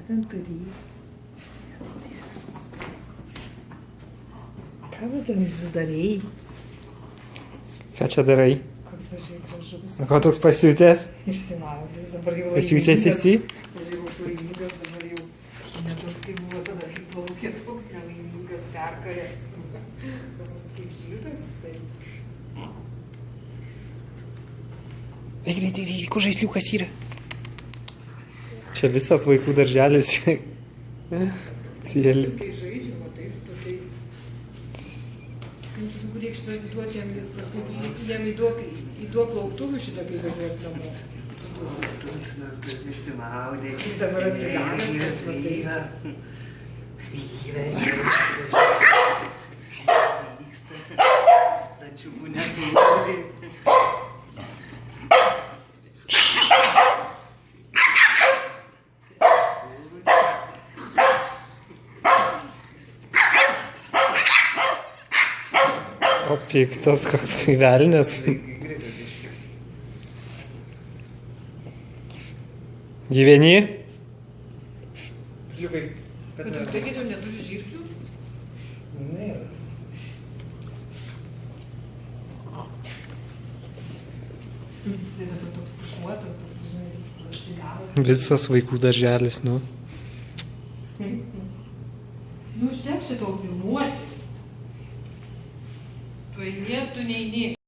ten turi? Ką tu ten darėjai? Ką čia darai? Koks važiai gražus. Ko toks pasiutęs? Išsimaudęs, dabar jau Pasiutęs esi? Dabar jau laimingas, dabar jau netoks kaip buvo tada, kai plaukė toks nelaimingas, perkaręs. Kaip žydas jisai. Eik, greitai, kur žaisliukas yra? Čia visas vaikų darželis. Cėlis. Kai žaidžia, va taip, tokiais. Tu reikš to atiduoti jam įduok lauktuvų šitą, kai važiuot namo. Stuncinas tas išsimaudė. Jis dabar atsidaręs, tas va taip. Vyra. Vyksta. Tačiau neturi. O piktas koks velnias. Gyveni? Liukai. Bet tu sakei, tu neturi žirklių? Nėra. Jisai dabar toks pušuotas, toks, žinai, atsigavęs. Visas vaikų darželis, nu. Nu, užteks šitau filmuoti. Tu eini, tu neini.